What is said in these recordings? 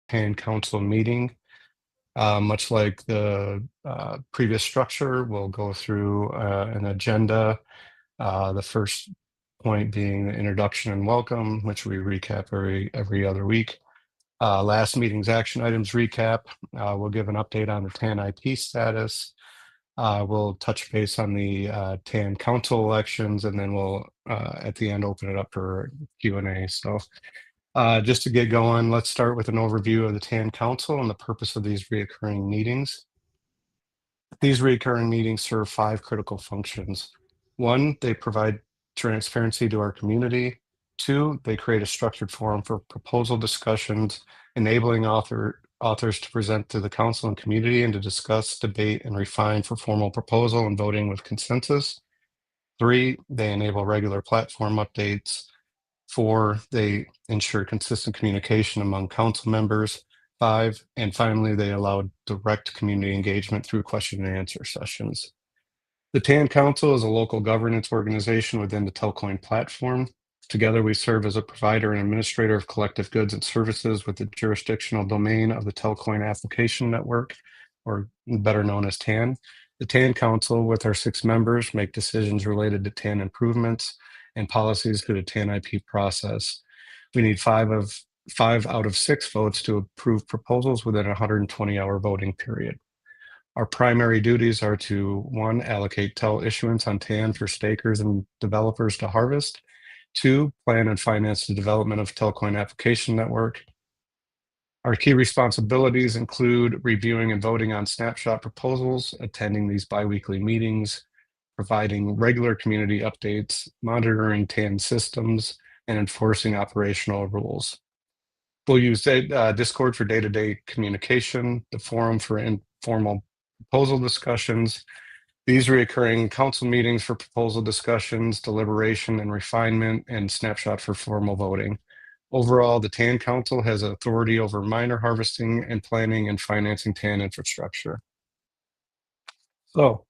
TAN council meeting. Much like the previous structure, we'll go through an agenda. The first point being the introduction and welcome, which we recap every other week. Last meeting's action items recap. We'll give an update on the TANIP status. We'll touch base on the TAN council elections, and then we'll at the end open it up for Q&A. So just to get going, let's start with an overview of the TAN council and the purpose of these reoccurring meetings. These recurring meetings serve 5 critical functions. 1, they provide transparency to our community. 2, they create a structured forum for proposal discussions, enabling authors to present to the council and community and to discuss, debate, and refine for formal proposal and voting with consensus. 3, they enable regular platform updates. 4, they ensure consistent communication among council members. 5, and finally, they allow direct community engagement through question and answer sessions. The TAN Council is a local governance organization within the Telcoin platform. Together, we serve as a provider and administrator of collective goods and services with the jurisdictional domain of the Telcoin Application Network, or better known as TAN. The TAN Council, with our 6 members, make decisions related to TAN improvements and policies through the TANIP process. We need 5 out of 6 votes to approve proposals within a 120-hour voting period. Our primary duties are to 1, allocate TEL issuance on TAN for stakers and developers to harvest. 2, plan and finance the development of Telcoin Application Network. Our key responsibilities include reviewing and voting on snapshot proposals, attending these biweekly meetings, providing regular community updates, monitoring TAN systems, and enforcing operational rules. We'll use Discord for day-to-day communication, the forum for informal proposal discussions, these recurring council meetings for proposal discussions, deliberation and refinement, and snapshot for formal voting. Overall, the TAN Council has authority over minor harvesting and planning and financing TAN infrastructure. So,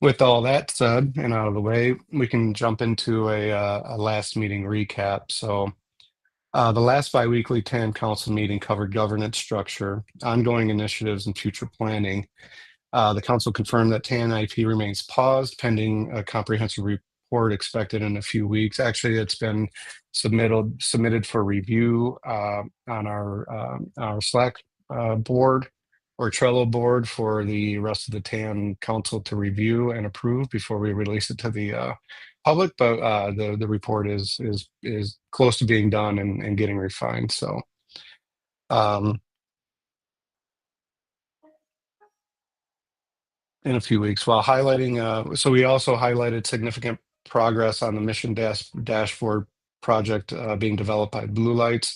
with all that said and out of the way, we can jump into a last meeting recap. So the last biweekly TAN Council meeting covered governance structure, ongoing initiatives, and future planning. The Council confirmed that TANIP remains paused pending a comprehensive report expected in a few weeks. Actually, it's been submitted for review on our Slack board or Trello board for the rest of the TAN Council to review and approve before we release it to the public. But the report is close to being done and getting refined. So. In a few weeks, while highlighting, so we also highlighted significant progress on the mission dashboard project being developed by Blue Lights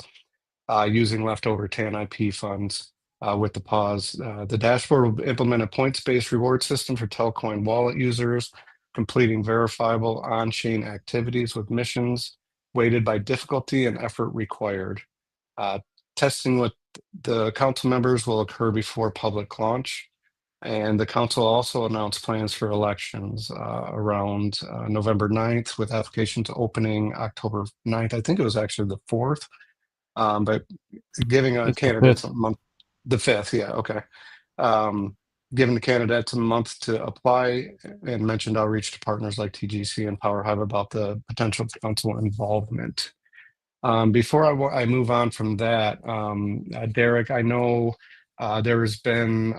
using leftover TANIP funds with the pause. The dashboard will implement a points-based reward system for Telcoin wallet users, completing verifiable on-chain activities with missions weighted by difficulty and effort required. Testing with the council members will occur before public launch. And the council also announced plans for elections around November 9th, with applications opening October 9th. I think it was actually the 4th, but giving candidates a month, the 5th, yeah, okay. Giving the candidates a month to apply, and mentioned outreach to partners like TGC and PowerHive about the potential council involvement. Before I move on from that, Derek, I know there has been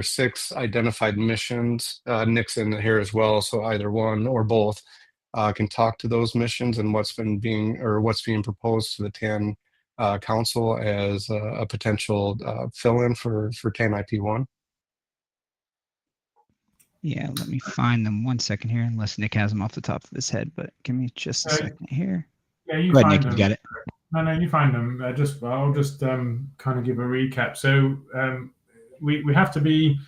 6 identified missions. Nick's in here as well, so either one or both can talk to those missions and what's being proposed to the TAN Council as a potential fill-in for TANIP 1. Yeah, let me find them 1 second here, unless Nick has them off the top of his head, but give me just a second here. Yeah, you Go ahead, find Nick, them. you got it. No, you find them. I'll just kind of give a recap. So we have to be,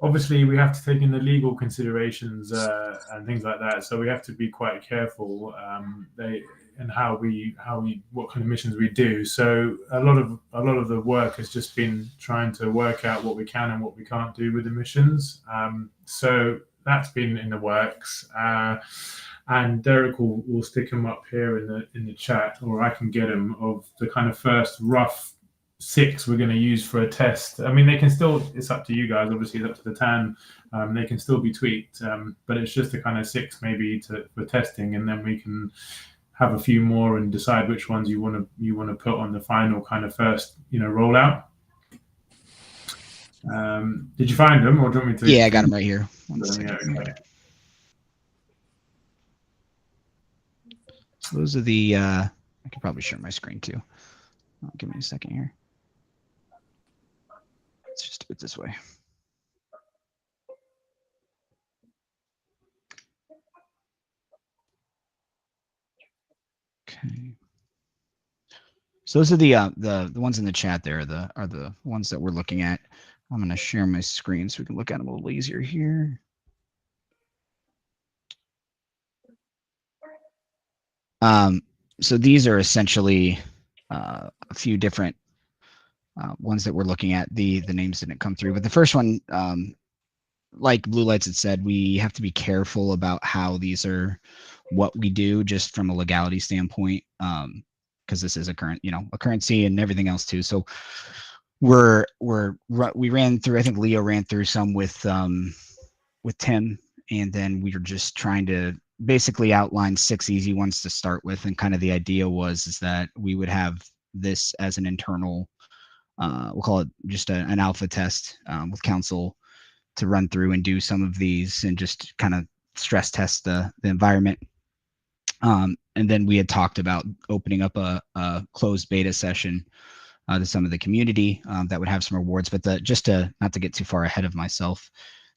obviously, we have to take in the legal considerations and things like that. So we have to be quite careful what kind of missions we do. So a lot of the work has just been trying to work out what we can and what we can't do with the missions. So that's been in the works. And Derek will stick them up here in the chat, or I can get them, of the kind of first rough 6 we're going to use for a test. I mean, they can still, it's up to you guys, obviously it's up to the TAN. They can still be tweaked, but it's just a kind of 6 maybe for testing, and then we can have a few more and decide which ones you want to put on the final kind of first rollout. Did you find them, or do you want me to? Yeah, I got them right here. Okay. So those are the. I could probably share my screen too. Give me a second here. Let's just do it this way. Okay. So those are the ones in the chat there. Are the ones that we're looking at. I'm going to share my screen so we can look at them a little easier here. So these are essentially a few different ones that we're looking at. The names didn't come through, but the first one, like Blue Lights had said, we have to be careful about how these are, what we do, just from a legality standpoint, because this is a currency and everything else too. So we ran through. I think Leo ran through some with Tim, and then we were just trying to basically outline 6 easy ones to start with. And kind of the idea is that we would have this as an internal, we'll call it just an alpha test with council to run through and do some of these and just kind of stress test the environment. And then we had talked about opening up a closed beta session to some of the community that would have some rewards. But just not to get too far ahead of myself,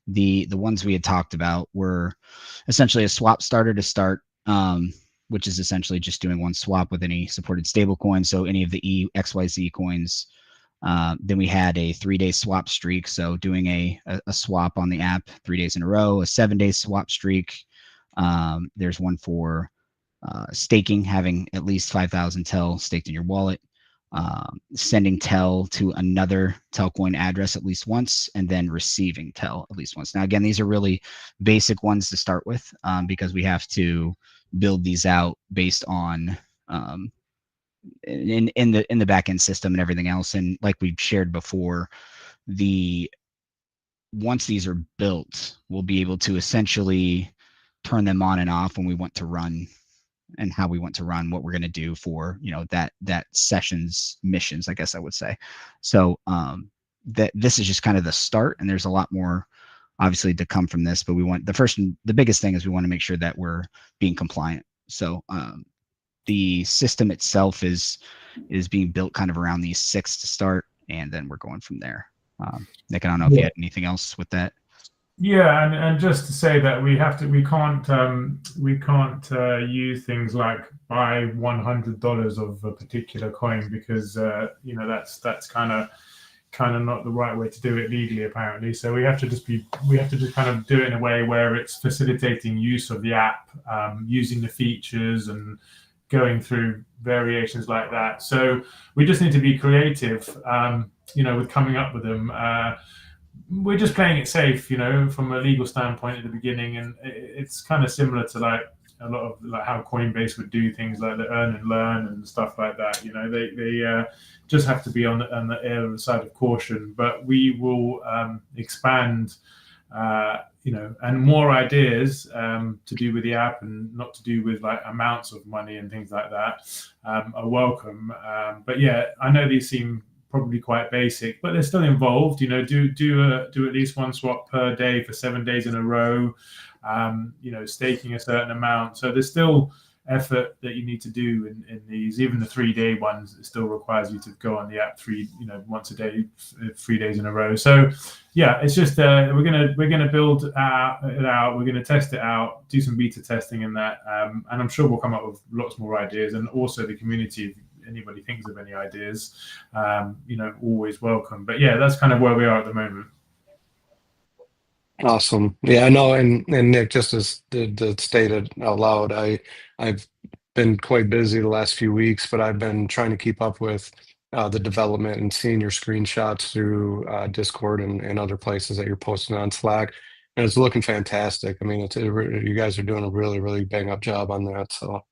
the ones we had talked about were essentially a swap starter to start, which is essentially just doing one swap with any supported stablecoin. So any of the XYZ coins. Then we had a 3-day swap streak. So doing a swap on the app 3 days in a row, a 7-day swap streak. There's one for staking, having at least 5,000 TEL staked in your wallet. Sending TEL to another Telcoin address at least once, and then receiving TEL at least once. Now, again, these are really basic ones to start with because we have to build these out based on in the backend system and everything else. And like we've shared before, once these are built, we'll be able to essentially turn them on and off when we want to run, and how we want to run, what we're going to do for that session's missions, I guess I would say. So that this is just kind of the start, and there's a lot more obviously to come from this, but we want the biggest thing is we want to make sure that we're being compliant. So the system itself is being built kind of around these 6 to start, and then we're going from there. Nick, I don't know if you had anything else with that. Yeah, and just to say that we can't use things like buy $100 of a particular coin, because that's kind of not the right way to do it legally, apparently. So we have to just kind of do it in a way where it's facilitating use of the app, using the features and going through variations like that. So we just need to be creative, with coming up with them. We're just playing it safe, from a legal standpoint at the beginning, and it's kind of similar to like a lot of like how Coinbase would do things like the earn and learn and stuff like that. They just have to be on the side of caution. But we will expand, and more ideas to do with the app and not to do with like amounts of money and things like that are welcome. But yeah, I know these seem probably quite basic, but they're still involved. Do at least one swap per day for 7 days in a row. Staking a certain amount. So there's still effort that you need to do in these. Even the 3-day ones, it still requires you to go on the app once a day, 3 days in a row. So yeah, it's just we're gonna build it out. We're gonna test it out, do some beta testing in that, and I'm sure we'll come up with lots more ideas. And also the community, anybody thinks of any ideas, always welcome. But yeah, that's kind of where we are at the moment. Awesome. Yeah, I know. And Nick, just as the stated out loud, I've been quite busy the last few weeks, but I've been trying to keep up with the development and seeing your screenshots through Discord and other places that you're posting on Slack. And it's looking fantastic. I mean, you guys are doing a really, really bang up job on that. So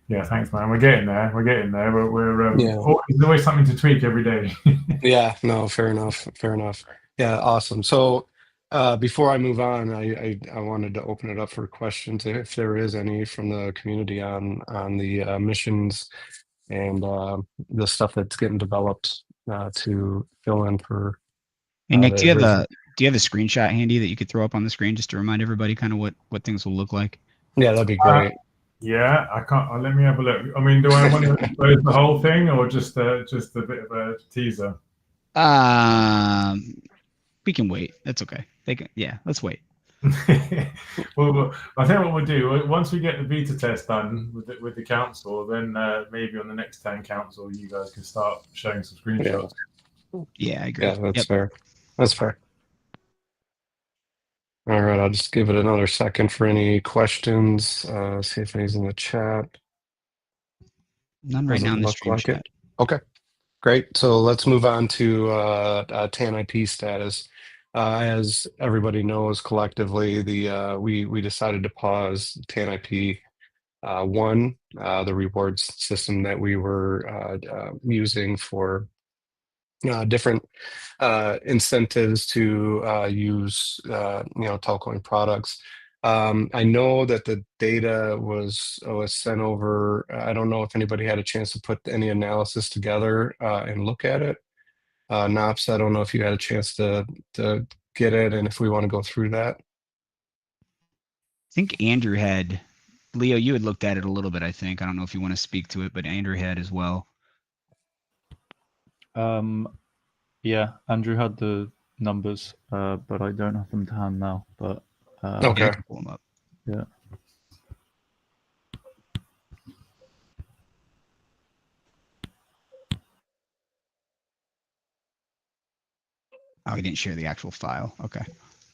Yeah, thanks, man. We're getting there. We're getting there. We're yeah, there's always something to tweak every day. yeah, no, fair enough, fair enough. Yeah, awesome. So before I move on, I wanted to open it up for questions if there is any from the community on the missions and the stuff that's getting developed to fill in for Hey Nick, the original. do you have a screenshot handy that you could throw up on the screen just to remind everybody kind of what things will look like? Yeah, that'd be great. Yeah, I can't. Let me have a look. I mean, do I want to expose the whole thing or just a bit of a teaser? We can wait. That's okay. Yeah, let's wait. Well, I think what we'll do once we get the beta test done with the council, then maybe on the next TAN council, you guys can start showing some screenshots. Yeah, I agree. Yeah, that's fair. That's fair. All right, I'll just give it another second for any questions. See if any's in the chat. None right now in the stream chat. Okay, great. So let's move on to TANIP status. As everybody knows collectively, we decided to pause TANIP 1, the rewards system that we were using for different incentives to use Telcoin products. I know that the data was sent over. I don't know if anybody had a chance to put any analysis together and look at it. Nops, I don't know if you had a chance to get it and if we want to go through that. I think Andrew had, Leo, you had looked at it a little bit, I think. I don't know if you want to speak to it, but Andrew had as well. Yeah, Andrew had the numbers, but I don't have them to hand now. But Okay. Yeah, pull them up. Yeah. Oh, he didn't share the actual file. Okay.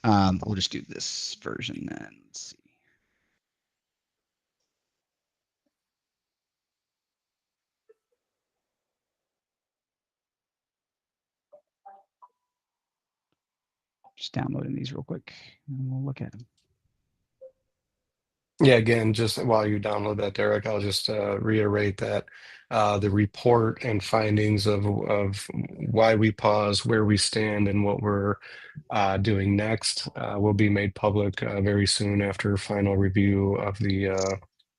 We'll just do this version then. Let's see. Just downloading these real quick and we'll look at them. Yeah, again, just while you download that, Derek, I'll just reiterate that the report and findings of why we pause, where we stand, and what we're doing next will be made public very soon after final review of the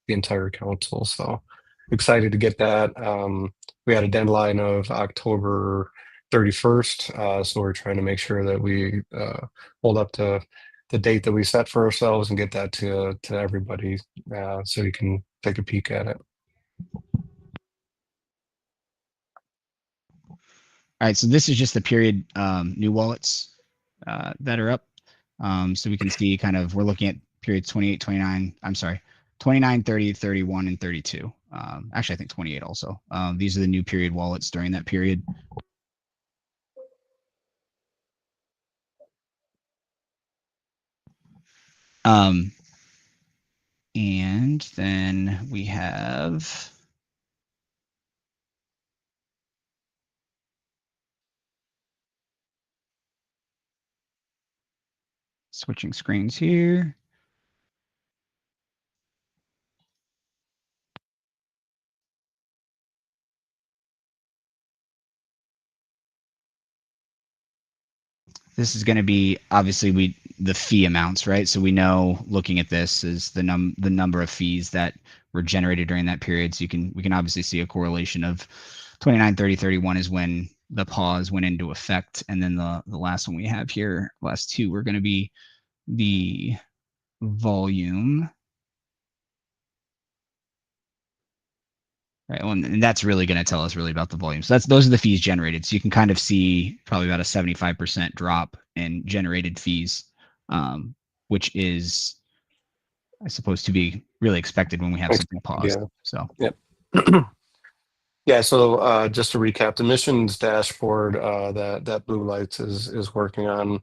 entire council. So excited to get that. We had a deadline of October 31st, so we're trying to make sure that we hold up to the date that we set for ourselves and get that to everybody so you can take a peek at it. All right, so this is just the period new wallets that are up. So we can see kind of, we're looking at periods 28, 29, I'm sorry, 29, 30, 31, and 32. Actually, I think 28 also. These are the new period wallets during that period. And then we have switching screens here. This is going to be obviously the fee amounts, right? So we know looking at this is the number of fees that were generated during that period. So we can obviously see a correlation of 29, 30, 31 is when the pause went into effect, and then the last one we have here, last two, are going to be the volume. Right, well, and that's really going to tell us really about the volume. So those are the fees generated. So you can kind of see probably about a 75% drop in generated fees, which is, I suppose, to be really expected when we have something paused. Yeah. So yep. Yeah. So just to recap, the missions dashboard that Blue Lights is working on.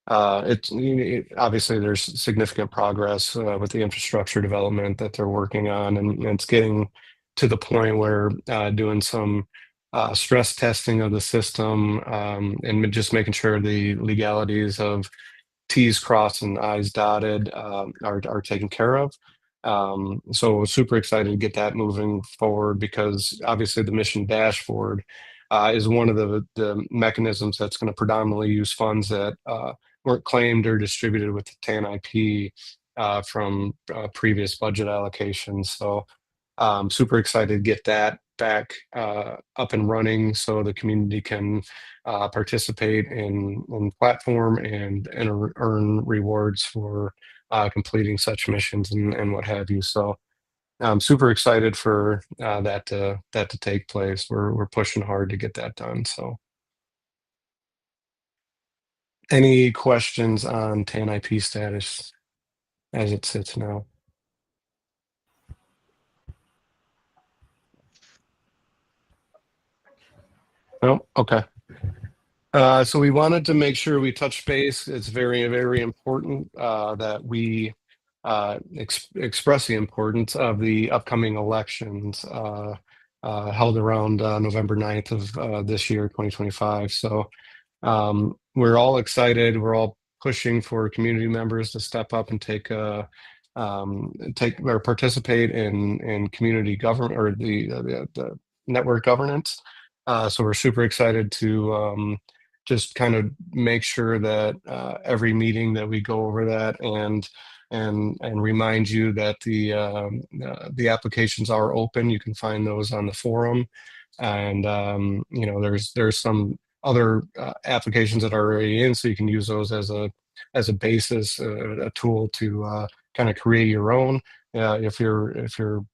Obviously there's significant progress with the infrastructure development that they're working on, and it's getting to the point where doing some stress testing of the system and just making sure the legalities of T's crossed and I's dotted are taken care of. So super excited to get that moving forward, because obviously the mission dashboard is one of the mechanisms that's going to predominantly use funds that weren't claimed or distributed with the TANIP from previous budget allocations. So super excited to get that back up and running, so the community can participate in platform and earn rewards for completing such missions and what have you. So I'm super excited for that to take place. We're pushing hard to get that done. So any questions on TANIP status as it sits now? No? Okay. So we wanted to make sure we touch base. It's very, very important that we express the importance of the upcoming elections held around November 9th of this year, 2025. So we're all excited. We're all pushing for community members to step up and take or participate in community government, or the network governance. So we're super excited to just kind of make sure that every meeting that we go over that and remind you that the applications are open. You can find those on the forum, and you know, there's some other applications that are already in, so you can use those as a basis, a tool to kind of create your own if you're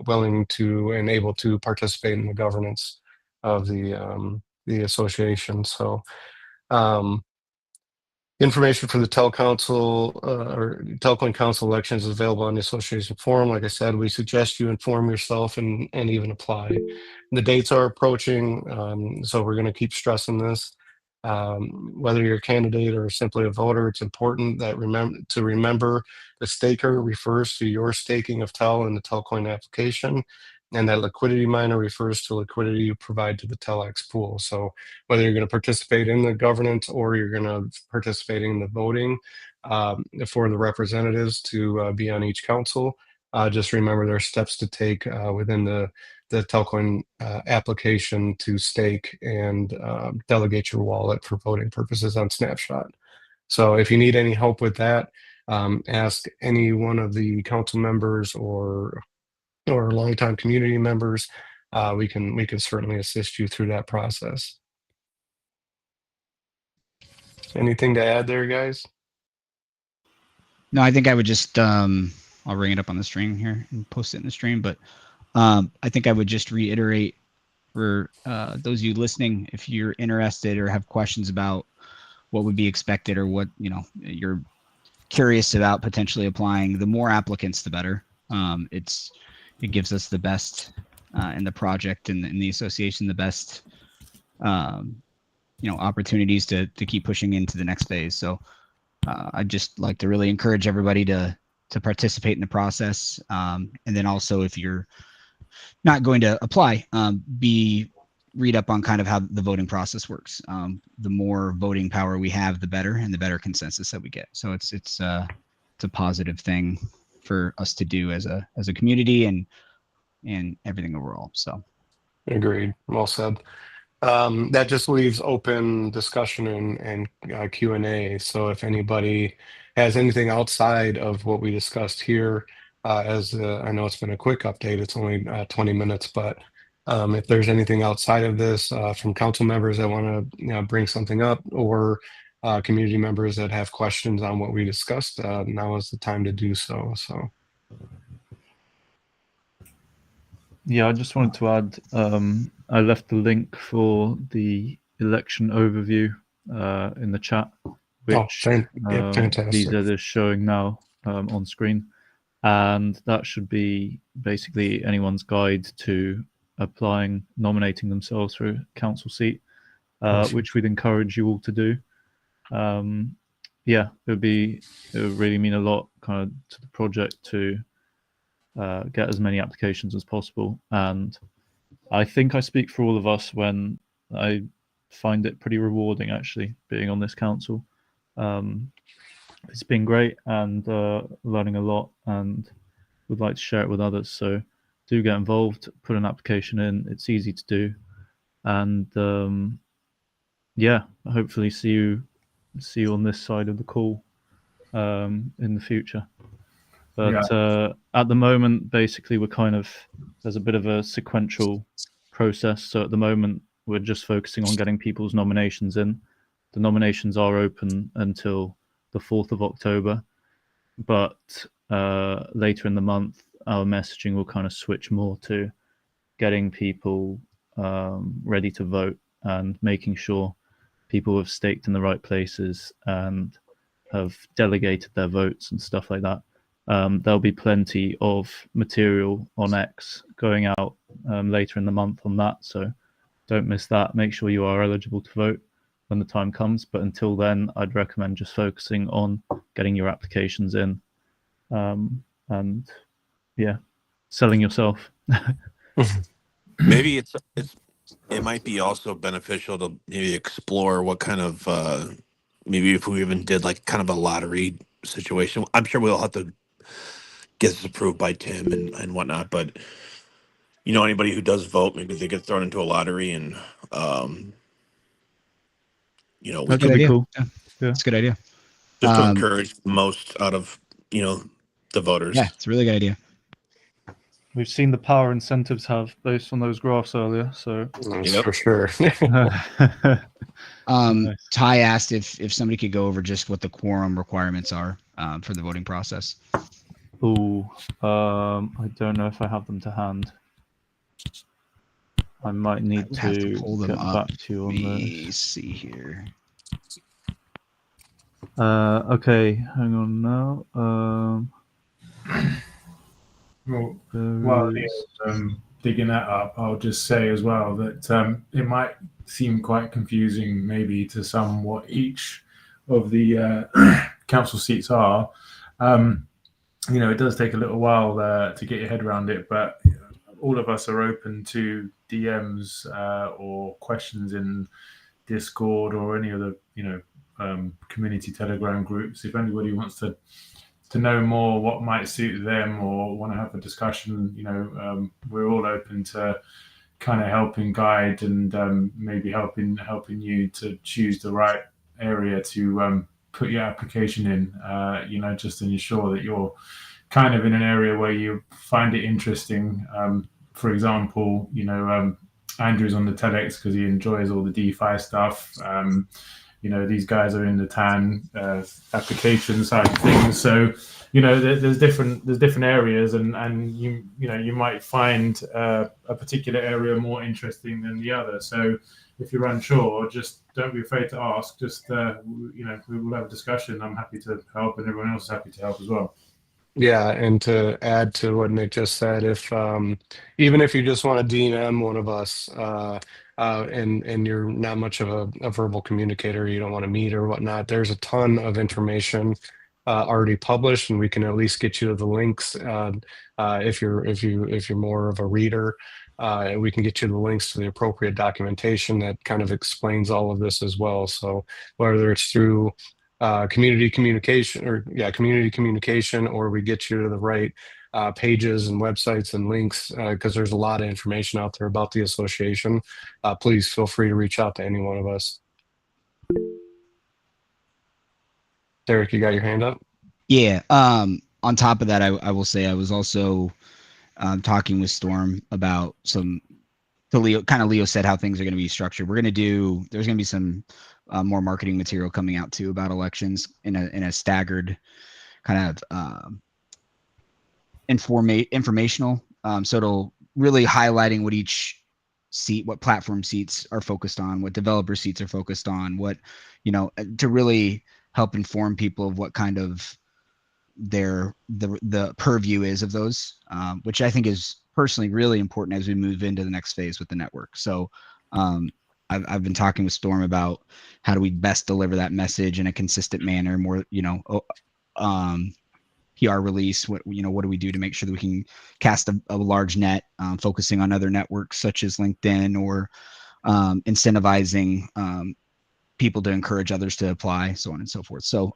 willing to and able to participate in the governance of the association. So information for the Telcouncil or Telcoin Council elections is available on the association forum. Like I said, we suggest you inform yourself and even apply. The dates are approaching, so we're going to keep stressing this. Whether you're a candidate or simply a voter, it's important that remember the staker refers to your staking of TEL in the Telcoin application, and that liquidity miner refers to liquidity you provide to the TELX pool. So whether you're going to participate in the governance or you're going to participate in the voting for the representatives to be on each council, just remember there are steps to take within the Telcoin application to stake and delegate your wallet for voting purposes on Snapshot. So if you need any help with that, ask any one of the council members or longtime community members. We can certainly assist you through that process. Anything to add there, guys? No, I think I would just I'll bring it up on the stream here and post it in the stream. But I think I would just reiterate for those of you listening, if you're interested or have questions about what would be expected or what you're curious about potentially applying, the more applicants, the better. It gives us the best in the project and in the association, the best opportunities to keep pushing into the next phase. So I'd just like to really encourage everybody to participate in the process, and then also, if you're not going to apply, read up on kind of how the voting process works. The more voting power we have, the better, and the better consensus that we get. So it's a positive thing for us to do as a community and everything overall. So agreed. Well said. That just leaves open discussion and Q&A. So if anybody has anything outside of what we discussed here, I know it's been a quick update, it's only 20 minutes, but if there's anything outside of this from council members that want to bring something up, or community members that have questions on what we discussed, now is the time to do so. So. Yeah, I just wanted to add, I left the link for the election overview in the chat, which fantastic. Lisa is showing now on screen. And that should be basically anyone's guide to nominating themselves for a council seat, which we'd encourage you all to do. Yeah, it would really mean a lot kind of to the project to get as many applications as possible. And I think I speak for all of us when I find it pretty rewarding, actually, being on this council. it's been great and learning a lot, and would like to share it with others. So do get involved, put an application in. It's easy to do, and yeah, hopefully see you on this side of the call in the future. But at the moment, basically, there's a bit of a sequential process. So at the moment, we're just focusing on getting people's nominations in. The nominations are open until the 4th of October, but later in the month, our messaging will kind of switch more to getting people ready to vote and making sure people have staked in the right places and have delegated their votes and stuff like that. There'll be plenty of material on X going out later in the month on that, so don't miss that. Make sure you are eligible to vote when the time comes, but until then, I'd recommend just focusing on getting your applications in, and yeah, selling yourself. Maybe it might be also beneficial to maybe explore what kind of maybe if we even did like kind of a lottery situation. I'm sure we'll have to get this approved by Tim and whatnot, but anybody who does vote, maybe they get thrown into a lottery, and we That's a could good idea. Cool. Yeah. Yeah. That's a good idea. just to encourage the most out of the voters. Yeah, it's a really good idea. We've seen the power incentives have based on those graphs earlier, so That's Yep. for sure. Nice. Ty asked if somebody could go over just what the quorum requirements are for the voting process. I don't know if I have them to hand. I might need would have to to pull them get up. back to you Let on me those. see here. Okay, hang on now. Well, there while is- Leo's digging that up, I'll just say as well that it might seem quite confusing maybe to some what each of the council seats are. It does take a little while to get your head around it, but all of us are open to DMs or questions in Discord or any other community Telegram groups. If anybody wants to know more what might suit them or want to have a discussion, we're all open to kind of helping guide and maybe helping you to choose the right area to put your application in, just to ensure that you're kind of in an area where you find it interesting. For example, Andrew's on the Telex because he enjoys all the DeFi stuff. These guys are in the TAN application side of things. So, there's different areas, and you might find a particular area more interesting than the other. So, if you're unsure, just don't be afraid to ask. Just we will have a discussion. I'm happy to help, and everyone else is happy to help as well. Yeah, and to add to what Nick just said, if even if you just want to DM one of us, and you're not much of a verbal communicator, you don't want to meet or whatnot, there's a ton of information already published, and we can at least get you to the links. If you're more of a reader, we can get you the links to the appropriate documentation that kind of explains all of this as well. So whether it's through community communication, or we get you to the right pages and websites and links, because there's a lot of information out there about the association. Please feel free to reach out to any one of us. Derek, you got your hand up? Yeah. On top of that, I will say I was also talking with Storm about Leo said how things are going to be structured. There's going to be some more marketing material coming out too about elections in a staggered kind of informational. So it'll really highlighting what each seat, what platform seats are focused on, what developer seats are focused on, what, to really help inform people of what kind of the purview is of those, which I think is personally really important as we move into the next phase with the network. So I've been talking with Storm about how do we best deliver that message in a consistent manner, more, PR release, what do we do to make sure that we can cast a large net, focusing on other networks such as LinkedIn, or incentivizing people to encourage others to apply, so on and so forth. So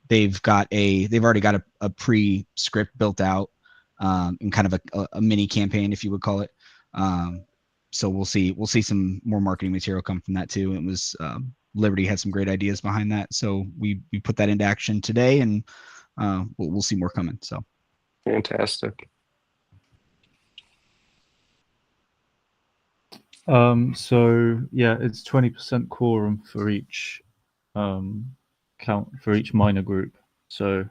they've already got a pre-script built out, and kind of a mini campaign, if you would call it. So we'll see some more marketing material come from that too. It was Liberty had some great ideas behind that, so we put that into action today, and we'll see more coming. So Fantastic. So yeah, it's 20% quorum for each for each minor group. So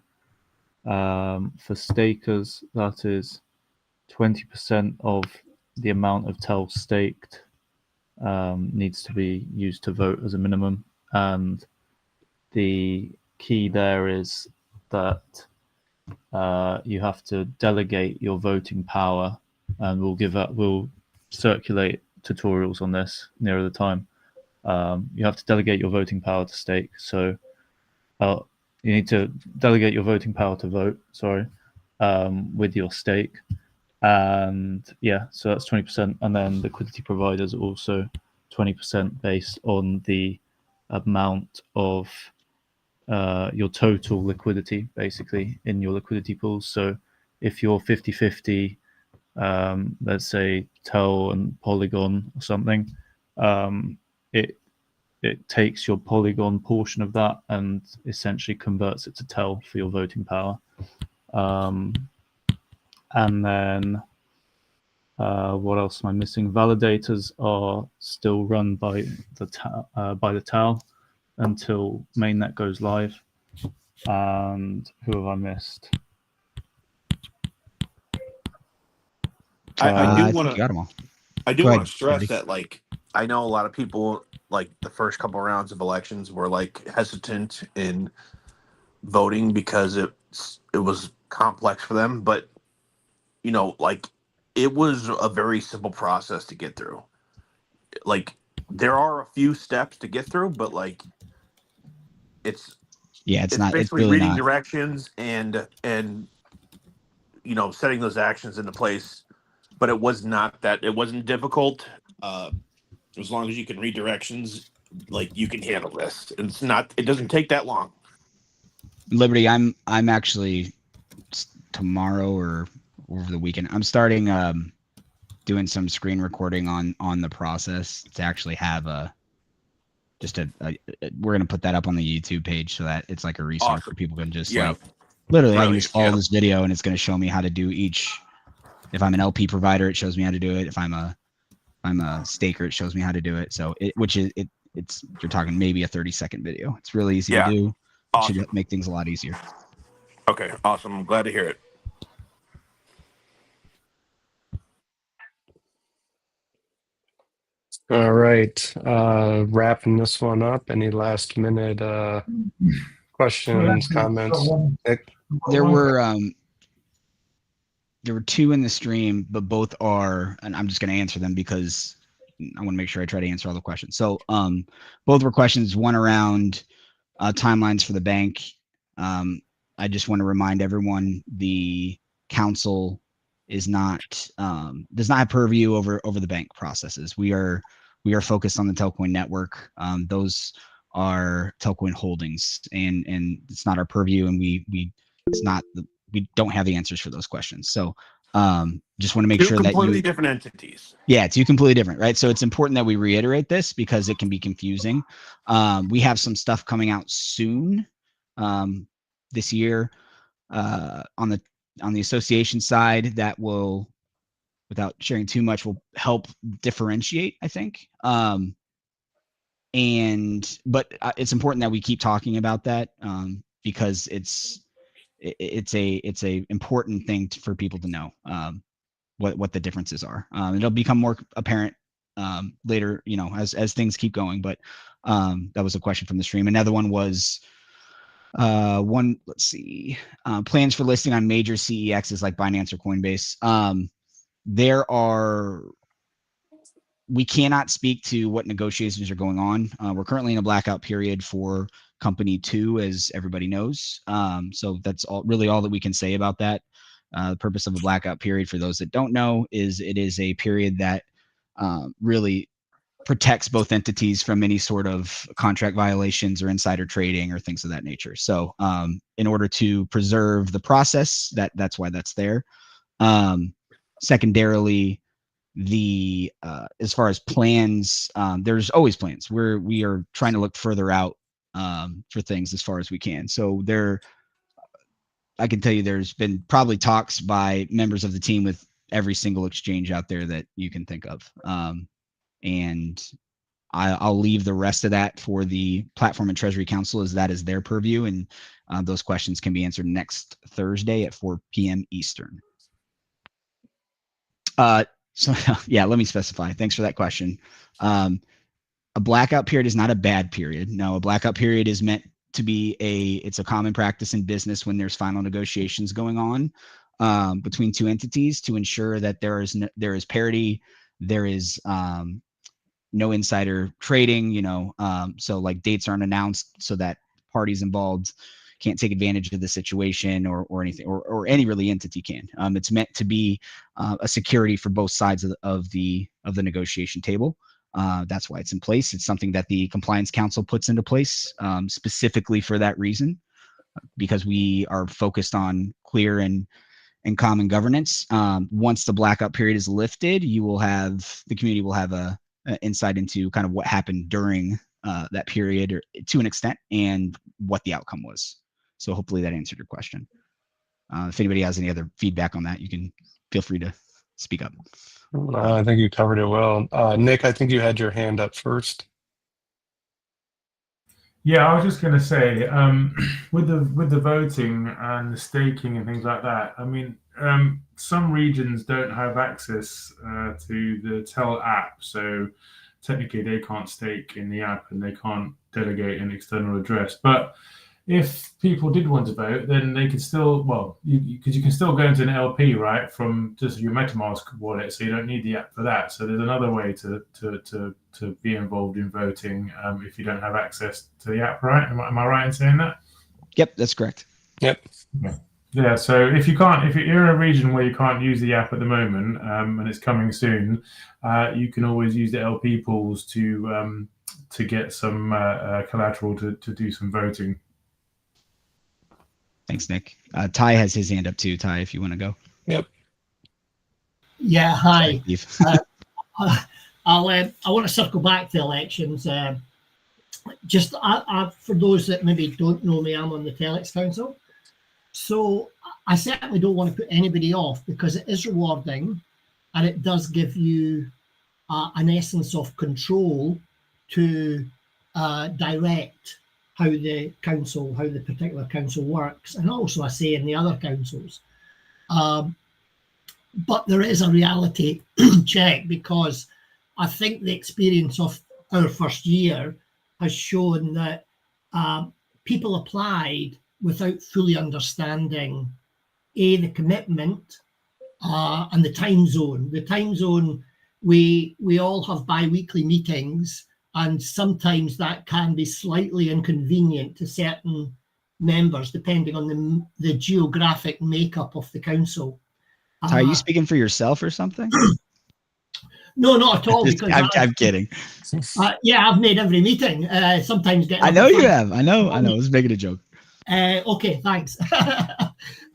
for stakers, that is 20% of the amount of TEL staked needs to be used to vote as a minimum. And the key there is that you have to delegate your voting power, and we'll circulate tutorials on this nearer the time. You have to delegate your voting power to stake. So you need to delegate your voting power to vote, with your stake. And yeah, so that's 20%. And then liquidity providers also 20% based on the amount of your total liquidity, basically, in your liquidity pools. So if you're 50-50, let's say TEL and Polygon or something, it takes your Polygon portion of that and essentially converts it to TEL for your voting power. And then what else am I missing? Validators are still run by the TAL until mainnet goes live. And who have I missed? I do think want you got them all. I do Go want ahead, to stress Andy. that, like, I know a lot of people, like, the first couple rounds of elections were like hesitant in voting because it was complex for them, but like, it was a very simple process to get through. Like, there are a few steps to get through, but like, it's It's basically really reading not. directions and setting those actions into place. But it wasn't difficult. As long as you can read directions, like, you can handle this. It doesn't take that long. Liberty, I'm actually tomorrow or over the weekend, I'm starting doing some screen recording on the process to actually have we're gonna put that up on the YouTube page so that it's like a resource Awesome. where people can just Yeah. like literally I can Brilliant. just follow Yeah. this video and it's gonna show me how to do each. If I'm an LP provider, it shows me how to do it. If I'm a staker, it shows me how to do it. So it's you're talking maybe a 30-second video. It's really easy Yeah. to do. It Awesome. should make things a lot easier. Okay, awesome. I'm glad to hear it. All right. Wrapping this one up. Any last minute questions, comments? Nick? There were two in the stream, but both are, and I'm just going to answer them because I want to make sure I try to answer all the questions. So both were questions, one around timelines for the bank. I just want to remind everyone the council is not does not have purview over the bank processes. We are focused on the Telcoin Network. Those are Telcoin holdings, and it's not our purview, and we don't have the answers for those questions. So just want to make Two sure that completely different entities. Yeah, two completely different, right? So it's important that we reiterate this because it can be confusing. We have some stuff coming out soon this year on the association side that will, without sharing too much, will help differentiate, I think. But it's important that we keep talking about that because it's a important thing for people to know what the differences are. It'll become more apparent later, as things keep going. But that was a question from the stream. Another one was let's see, plans for listing on major CEXs like Binance or Coinbase. We cannot speak to what negotiations are going on. We're currently in a blackout period for Company 2, as everybody knows. So that's all that we can say about that. The purpose of a blackout period, for those that don't know, is it is a period that really protects both entities from any sort of contract violations or insider trading or things of that nature. So in order to preserve the process, that's why that's there. Secondarily, the as far as plans, there's always plans. We are trying to look further out for things as far as we can. So I can tell you there's been probably talks by members of the team with every single exchange out there that you can think of. And I'll leave the rest of that for the Platform and Treasury Council, as that is their purview, and those questions can be answered next Thursday at 4 p.m. Eastern. So yeah, let me specify. Thanks for that question. A blackout period is not a bad period. No, a blackout period is meant to be it's a common practice in business when there's final negotiations going on between two entities to ensure that there is parity, there is no insider trading, so like dates aren't announced so that parties involved can't take advantage of the situation or anything, or any really entity can. It's meant to be a security for both sides of the negotiation table. That's why it's in place. It's something that the Compliance Council puts into place specifically for that reason, because we are focused on clear and common governance. Once the blackout period is lifted, the community will have a insight into kind of what happened during that period, or to an extent, and what the outcome was. So hopefully that answered your question. If anybody has any other feedback on that, you can feel free to speak up. I think you covered it well. Nick, I think you had your hand up first. Yeah, I was just going to say, with the voting and the staking and things like that, I mean, some regions don't have access to the Tel app, so technically they can't stake in the app and they can't delegate an external address. But if people did want to vote, then they could still, because you can still go into an LP, right, from just your MetaMask wallet, so you don't need the app for that. So there's another way to be involved in voting if you don't have access to the app, right? Am I right in saying that? Yep, that's correct. Yep. Yeah. So if you're in a region where you can't use the app at the moment, and it's coming soon, you can always use the LP pools to get some collateral to do some voting. Thanks, Nick. Ty has his hand up too. Ty, if you want to go. Yep. Yeah, hi. Sorry, I want to circle back to elections. Just for those that maybe don't know me, I'm on the Telex Council. So I certainly don't want to put anybody off, because it is rewarding and it does give you an essence of control to direct how the particular council works, and also I say in the other councils. But there is a reality check, because I think the experience of our first year has shown that people applied without fully understanding the commitment and the time zone. The time zone, we all have bi-weekly meetings, and sometimes that can be slightly inconvenient to certain members, depending on the geographic makeup of the council. Ty, are you speaking for yourself or something? No, not at all. Because I'm kidding. Yeah, I've made every meeting. Sometimes getting. I know you have. I know. I was making a joke. Okay, thanks.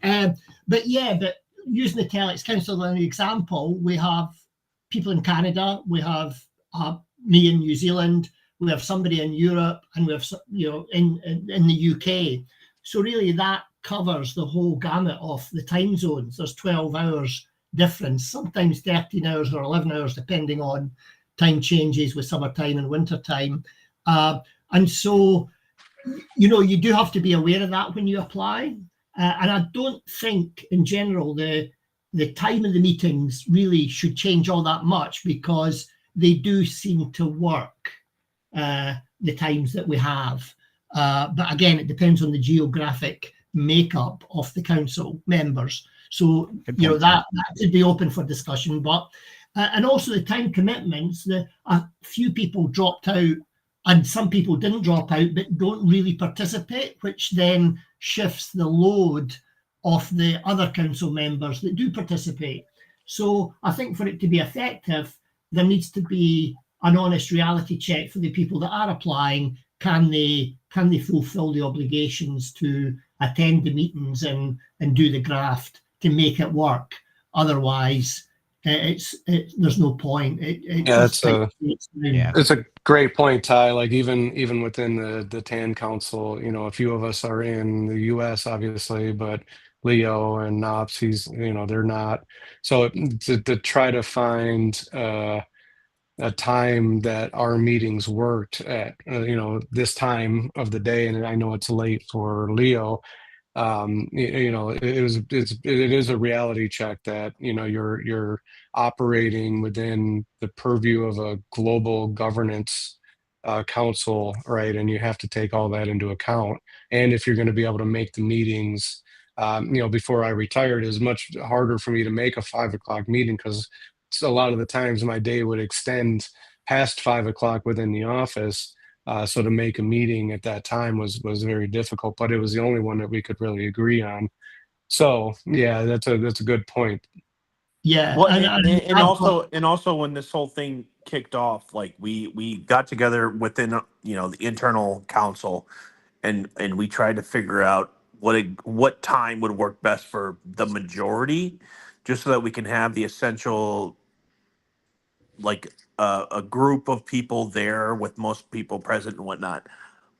But using the Telex Council as an example, we have people in Canada, we have me in New Zealand, we have somebody in Europe, and we have in the UK. So really that covers the whole gamut of the time zones. There's 12 hours difference, sometimes 13 hours or 11 hours, depending on time changes with summertime and wintertime. And so, you do have to be aware of that when you apply. And I don't think, in general, the time of the meetings really should change all that much, because they do seem to work, the times that we have. But again, it depends on the geographic makeup of the council members. So, that should be open for discussion. But and also the time commitments, a few people dropped out, and some people didn't drop out but don't really participate, which then shifts the load of the other council members that do participate. So I think for it to be effective, there needs to be an honest reality check for the people that are applying. Can they fulfill the obligations to attend the meetings and do the graft to make it work? Otherwise, there's no point. It's a great point, Ty. Like even within the TAN Council, you know, a few of us are in the U.S. obviously, but Leo and Knops, they're not. So to try to find a time that our meetings worked at, this time of the day, and I know it's late for Leo. It is a reality check that you're operating within the purview of a global governance council, right? And you have to take all that into account. And if you're going to be able to make the meetings, before I retired, it was much harder for me to make a 5 o'clock meeting because a lot of the times my day would extend past 5 o'clock within the office. So to make a meeting at that time was very difficult, but it was the only one that we could really agree on. So yeah, that's a good point. Yeah. Well, and also when this whole thing kicked off, like we got together within the internal council, and we tried to figure out what time would work best for the majority, just so that we can have the essential, like a group of people there with most people present and whatnot.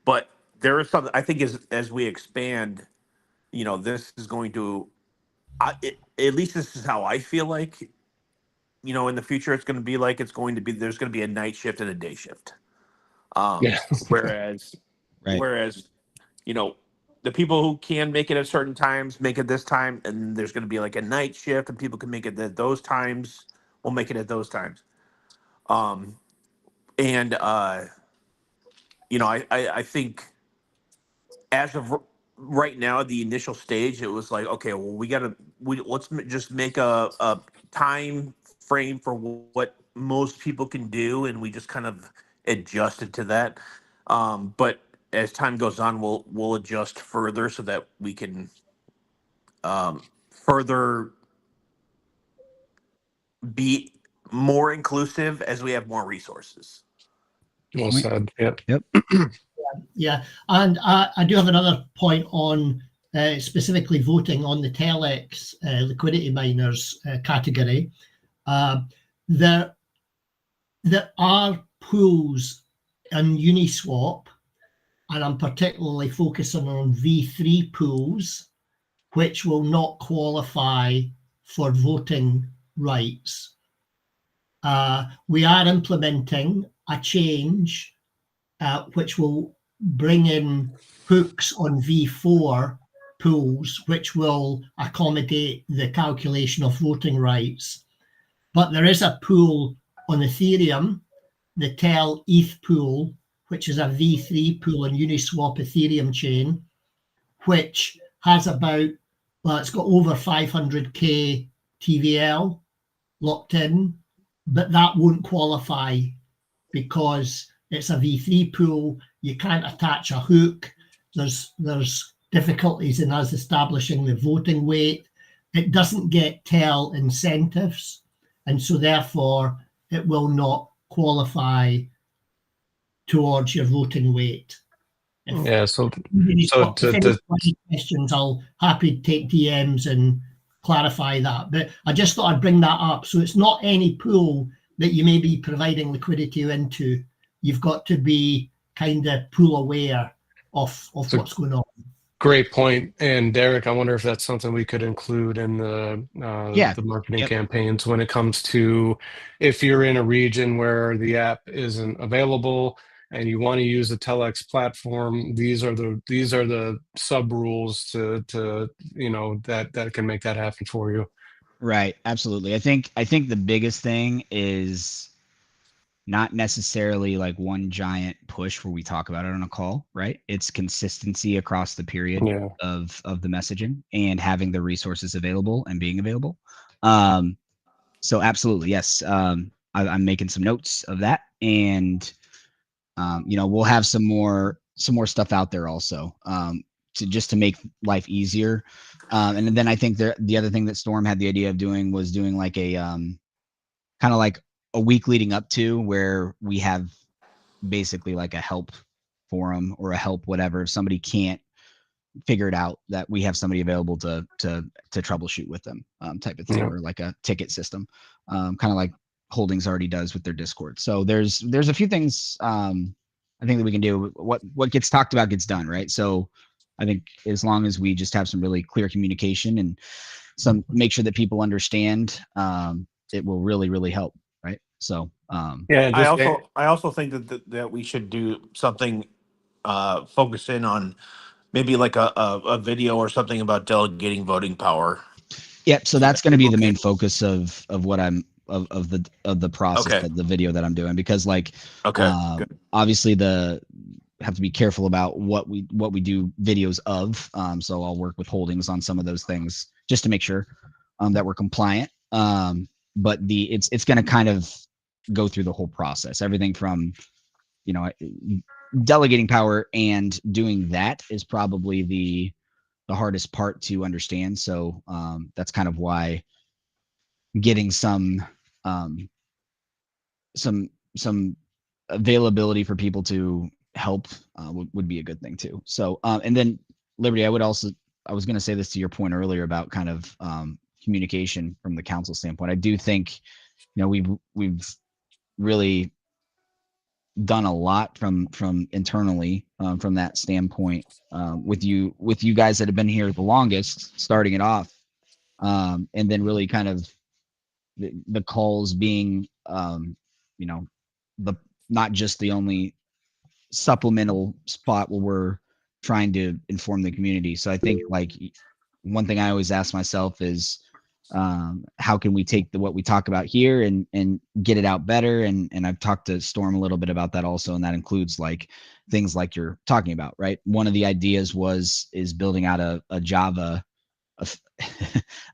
But there is something I think as we expand, this is going to, at least this is how I feel like, in the future it's going to be like, there's going to be a night shift and a day shift. Yeah. Whereas Right. the people who can make it at certain times make it this time, and there's going to be like a night shift, and people can make it at those times. We'll make it at those times. I think as of right now, the initial stage, it was like, okay, well, let's just make a time frame for what most people can do, and we just kind of adjusted to that. But as time goes on, we'll adjust further so that we can further be more inclusive as we have more resources. Well said. Yep. Yeah, and I do have another point on specifically voting on the Telex liquidity miners category. There are pools on Uniswap, and I'm particularly focusing on V3 pools, which will not qualify for voting rights. We are implementing a change which will bring in hooks on V4 pools, which will accommodate the calculation of voting rights. But there is a pool on Ethereum, the Tel ETH pool, which is a V3 pool on Uniswap Ethereum chain, which has it's got over 500k TVL locked in, but that won't qualify because it's a V3 pool. You can't attach a hook. There's difficulties in us establishing the voting weight. It doesn't get TEL incentives, and so therefore it will not qualify towards your voting weight. If questions, I'll happy to take DMs and clarify that. But I just thought I'd bring that up. So it's not any pool that you may be providing liquidity into. You've got to be kind of pool aware of what's going on. Great point. And Derek, I wonder if that's something we could include in the marketing campaigns when it comes to, if you're in a region where the app isn't available and you want to use the Telex platform, these are the sub rules to that can make that happen for you. Right. Absolutely. I think the biggest thing is not necessarily like one giant push where we talk about it on a call, right? It's consistency across the period of the messaging and having the resources available and being available. So absolutely, yes. I'm making some notes of that, and we'll have some more stuff out there also to make life easier. And then I think the other thing that Storm had the idea of doing was doing like a kind of like a week leading up to where we have basically like a help forum or a help whatever. If somebody can't figure it out, that we have somebody available to troubleshoot with them, type of thing, Yeah. or like a ticket system, kind of like Holdings already does with their Discord. So there's a few things I think that we can do. What gets talked about gets done, right? So I think as long as we just have some really clear communication and make sure that people understand, it will really, really help, right? So Yeah, I just also think that we should do something, focus in on maybe like a video or something about delegating voting power. Yep. So So that's that going to be people the main can- focus of what I'm of the process, Okay. of the video that I'm doing, because like Okay, good. obviously have to be careful about what we do videos of. So I'll work with Holdings on some of those things just to make sure that we're compliant. But it's going to kind of go through the whole process, everything from, you know, delegating power, and doing that is probably the hardest part to understand. So that's kind of why getting some availability for people to help would be a good thing too. So and then Liberty, I was going to say this to your point earlier about kind of communication from the council standpoint. I do think, you know, we've really done a lot from internally, from that standpoint, with you guys that have been here the longest, starting it off, and then really kind of the calls being, you know, the not just the only supplemental spot where we're trying to inform the community. So I think, like, one thing I always ask myself is, how can we take what we talk about here and get it out better? And I've talked to Storm a little bit about that also, and that includes like things like you're talking about, right? One of the ideas is building out a Java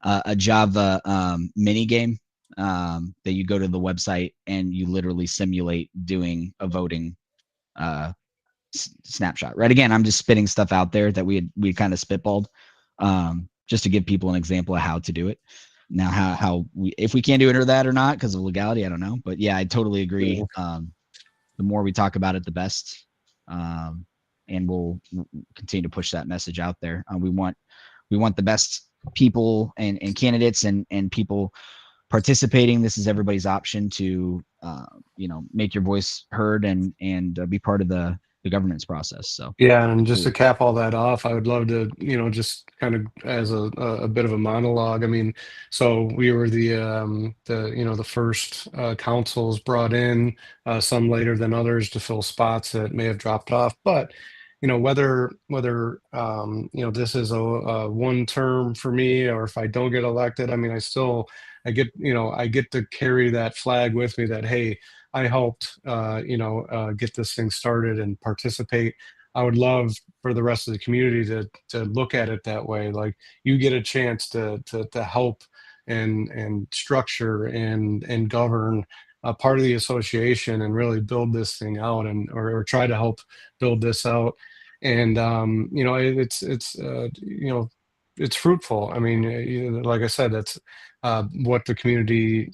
a Java mini game, that you go to the website and you literally simulate doing a voting snapshot, right? Again, I'm just spitting stuff out there that we kind of spitballed, just to give people an example of how to do it. Now, how if we can do it or that or not because of legality, I don't know. But yeah, I totally agree. The more we talk about it, the best. And we'll continue to push that message out there. We want the best people and candidates and people participating. This is everybody's option to you know, make your voice heard and be part of the governance process. So yeah, and just to cap all that off, I would love to, you know, just kind of as a bit of a monologue. I mean, so we were the you know, the first councils brought in, some later than others, to fill spots that may have dropped off. But you know, whether you know, this is a one term for me, or if I don't get elected, I mean, I get, you know, I get to carry that flag with me that, hey, I helped, you know, get this thing started and participate. I would love for the rest of the community to look at it that way. Like, you get a chance to help and structure and govern a part of the association and really build this thing out, and or try to help build this out. And you know, it's you know, it's fruitful. I mean, like I said, that's what the community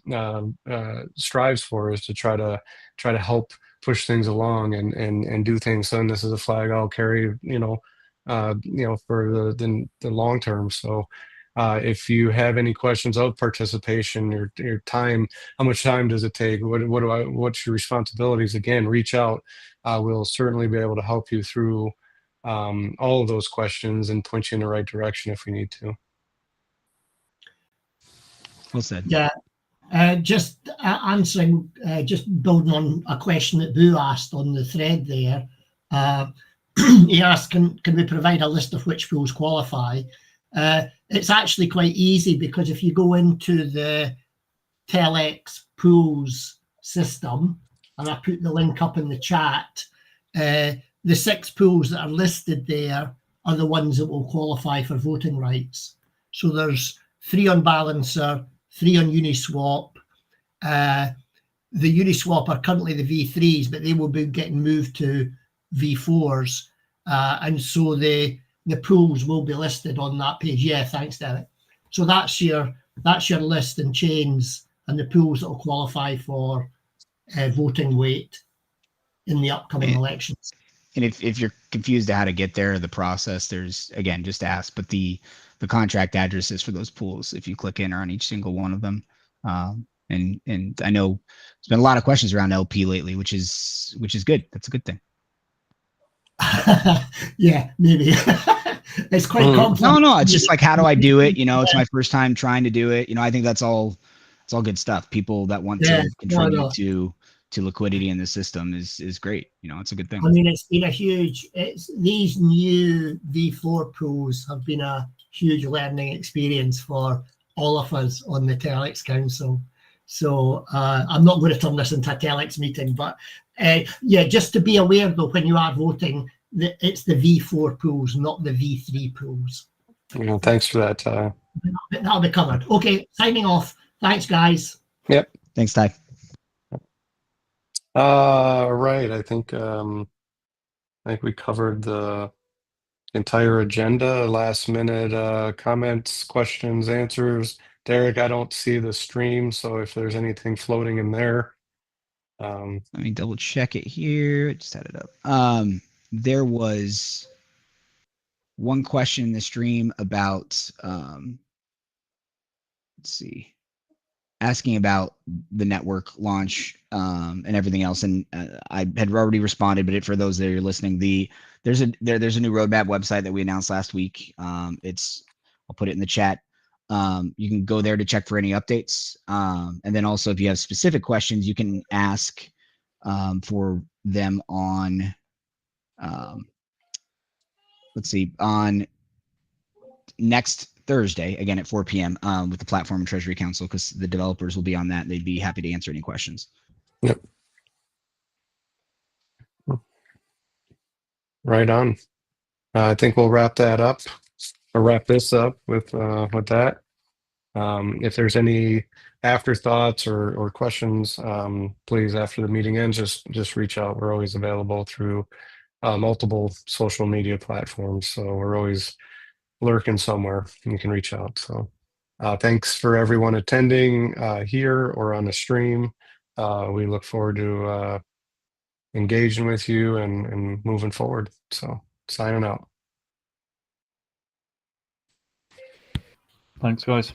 strives for, is to try to help push things along and do things. So, and this is a flag I'll carry, you know, for the long term. So if you have any questions of participation, your time, how much time does it take? What's your responsibilities? Again, reach out. We'll certainly be able to help you through all of those questions and point you in the right direction if we need to. well said. Yeah. Just answering, just building on a question that Boo asked on the thread there. He asked, can we provide a list of which pools qualify? It's actually quite easy, because if you go into the Telex pools system, and I put the link up in the chat, the 6 pools that are listed there are the ones that will qualify for voting rights. So there's 3 on Balancer, 3 on Uniswap. The Uniswap are currently the V3s, but they will be getting moved to V4s. And so the pools will be listed on that page. Yeah, thanks, Derek. So that's your list and chains and the pools that will qualify for voting weight in the upcoming elections. And if you're confused how to get there, the process, there's, again, just ask, but the contract addresses for those pools, if you click in, are on each single one of them. And I know there's been a lot of questions around LP lately, which is good. That's a good thing. Yeah, maybe. It's quite complex. No, it's just like, how do I do it? It's my first time trying to do it. I think it's all good stuff. People that want to contribute to liquidity in the system is great. It's a good thing. I mean, it's been these new V4 pools have been a huge learning experience for all of us on the Telex Council. So I'm not going to turn this into a Telex meeting, but yeah, just to be aware though, when you are voting, it's the V4 pools, not the V3 pools. Thanks for that, Ty. That'll be covered. Okay, signing off. Thanks, guys. Yep. Thanks, Ty. Right. I think we covered the entire agenda. Last minute comments, questions, answers. Derek, I don't see the stream, so if there's anything floating in there. Let me double check it here. I just had it up. There was one question in the stream about let's see, asking about the network launch and everything else, and I had already responded, but for those that are listening, there's a new roadmap website that we announced last week. I'll put it in the chat. You can go there to check for any updates, and then also if you have specific questions, you can ask for them on let's see, on next Thursday, again at 4 p.m. With the Platform and Treasury Council, because the developers will be on that. They'd be happy to answer any questions. Yep. Right on. I think we'll wrap that up, or wrap this up with that. If there's any afterthoughts or questions, please, after the meeting ends, just reach out. We're always available through multiple social media platforms, so we're always lurking somewhere. You can reach out. So thanks for everyone attending here or on the stream. We look forward to engaging with you and moving forward. So signing out. Thanks, guys.